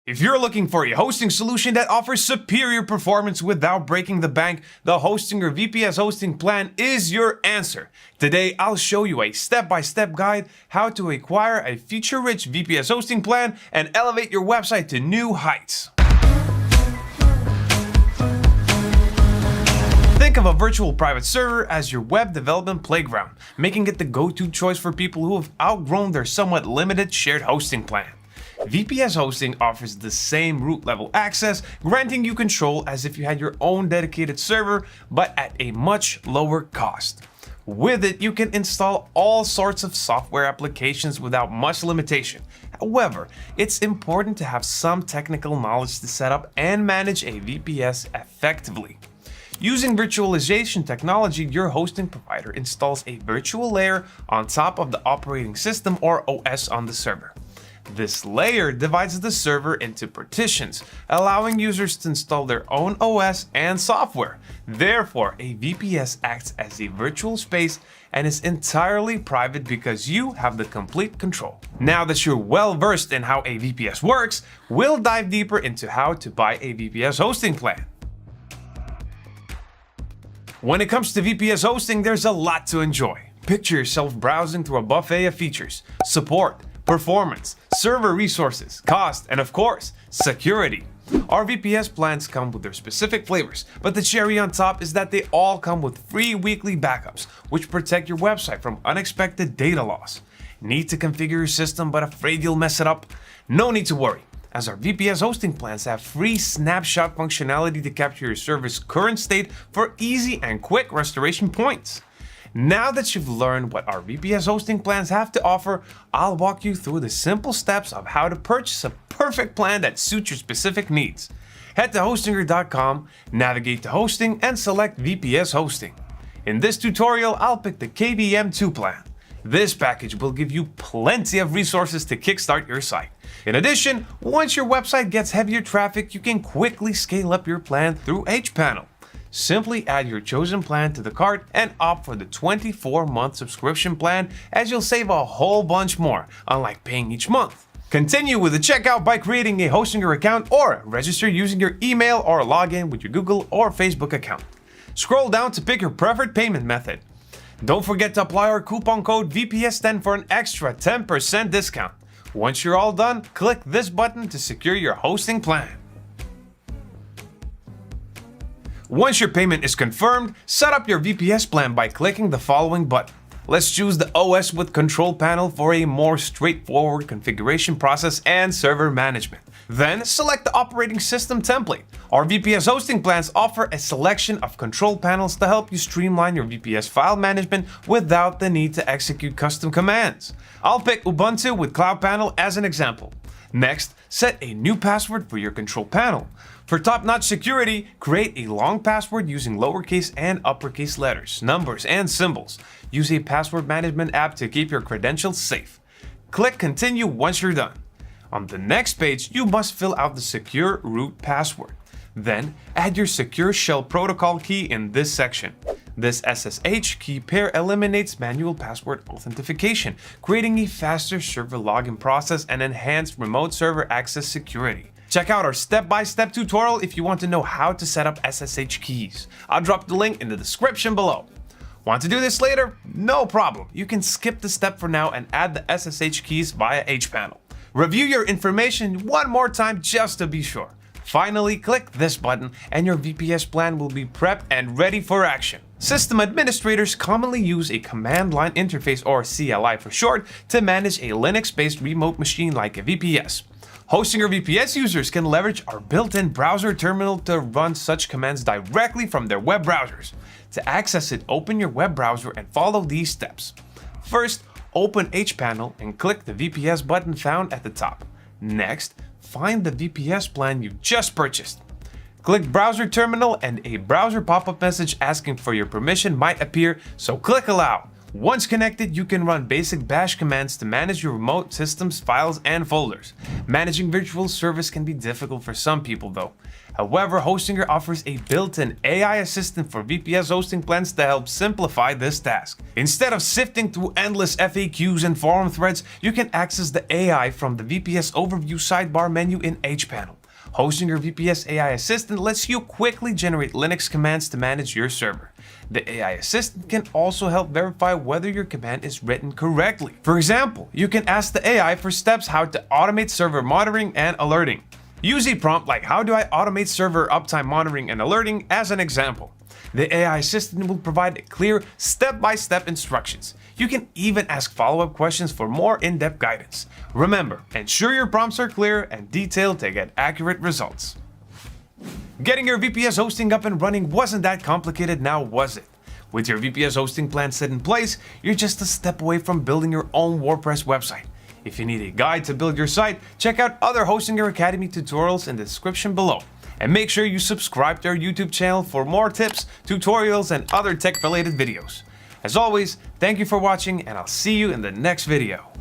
If you're looking for a hosting solution that offers superior performance without breaking the bank, the Hostinger VPS hosting plan is your answer. Today, I'll show you a step-by-step guide how to acquire a feature-rich VPS hosting plan and elevate your website to new heights. Think of a virtual private server as your web development playground, making it the go-to choice for people who have outgrown their somewhat limited shared hosting plan. VPS hosting offers the same root level access, granting you control as if you had your own dedicated server, but at a much lower cost. With it, you can install all sorts of software applications without much limitation. However, it's important to have some technical knowledge to set up and manage a VPS effectively. Using virtualization technology, your hosting provider installs a virtual layer on top of the operating system or OS on the server. This layer divides the server into partitions, allowing users to install their own OS and software. Therefore, a VPS acts as a virtual space and is entirely private because you have the complete control. Now that you're well versed in how a VPS works, we'll dive deeper into how to buy a VPS hosting plan. When it comes to VPS hosting, there's a lot to enjoy. Picture yourself browsing through a buffet of features: support, performance, server resources, cost, and of course, security. Our VPS plans come with their specific flavors, but the cherry on top is that they all come with free weekly backups, which protect your website from unexpected data loss. Need to configure your system but afraid you'll mess it up? No need to worry, as our VPS hosting plans have free snapshot functionality to capture your server's current state for easy and quick restoration points. Now that you've learned what our VPS hosting plans have to offer, I'll walk you through the simple steps of how to purchase a perfect plan that suits your specific needs. Head to hostinger.com, navigate to hosting, and select VPS hosting. In this tutorial, I'll pick the KVM2 plan. This package will give you plenty of resources to kickstart your site. In addition, once your website gets heavier traffic, you can quickly scale up your plan through hPanel. Simply add your chosen plan to the cart and opt for the 24-month subscription plan, as you'll save a whole bunch more, unlike paying each month. Continue with the checkout by creating a Hostinger account or register using your email or login with your Google or Facebook account. Scroll down to pick your preferred payment method. Don't forget to apply our coupon code VPS10 for an extra 10% discount. Once you're all done, click this button to secure your hosting plan. Once your payment is confirmed, set up your VPS plan by clicking the following button. Let's choose the OS with control panel for a more straightforward configuration process and server management. Then select the operating system template. Our VPS hosting plans offer a selection of control panels to help you streamline your VPS file management without the need to execute custom commands. I'll pick Ubuntu with Cloud Panel as an example. Next, set a new password for your control panel. For top-notch security, create a long password using lowercase and uppercase letters, numbers, and symbols. Use a password management app to keep your credentials safe. Click Continue once you're done. On the next page, you must fill out the secure root password. Then, add your secure shell protocol key in this section. This SSH key pair eliminates manual password authentication, creating a faster server login process and enhanced remote server access security. Check out our step-by-step tutorial if you want to know how to set up SSH keys. I'll drop the link in the description below. Want to do this later? No problem. You can skip the step for now and add the SSH keys via hPanel. Review your information one more time just to be sure. Finally, click this button and your VPS plan will be prepped and ready for action. System administrators commonly use a command line interface, or CLI for short, to manage a Linux-based remote machine like a VPS. Hostinger VPS users can leverage our built-in browser terminal to run such commands directly from their web browsers. To access it, open your web browser and follow these steps. First, open hPanel and click the VPS button found at the top. Next, find the VPS plan you just purchased. Click Browser Terminal and a browser pop-up message asking for your permission might appear, so click Allow. Once connected, you can run basic bash commands to manage your remote systems, files, and folders. Managing virtual servers can be difficult for some people though. However, Hostinger offers a built-in AI assistant for VPS hosting plans to help simplify this task. Instead of sifting through endless FAQs and forum threads, you can access the AI from the VPS overview sidebar menu in hPanel. Hostinger VPS AI Assistant lets you quickly generate Linux commands to manage your server. The AI Assistant can also help verify whether your command is written correctly. For example, you can ask the AI for steps how to automate server monitoring and alerting. Use a prompt like "How do I automate server uptime monitoring and alerting?" as an example. The AI Assistant will provide clear step-by-step instructions. You can even ask follow-up questions for more in-depth guidance. Remember, ensure your prompts are clear and detailed to get accurate results. Getting your VPS hosting up and running wasn't that complicated now, was it? With your VPS hosting plan set in place, you're just a step away from building your own WordPress website. If you need a guide to build your site, check out other Hostinger Academy tutorials in the description below. And make sure you subscribe to our YouTube channel for more tips, tutorials, and other tech-related videos. As always, thank you for watching, and I'll see you in the next video.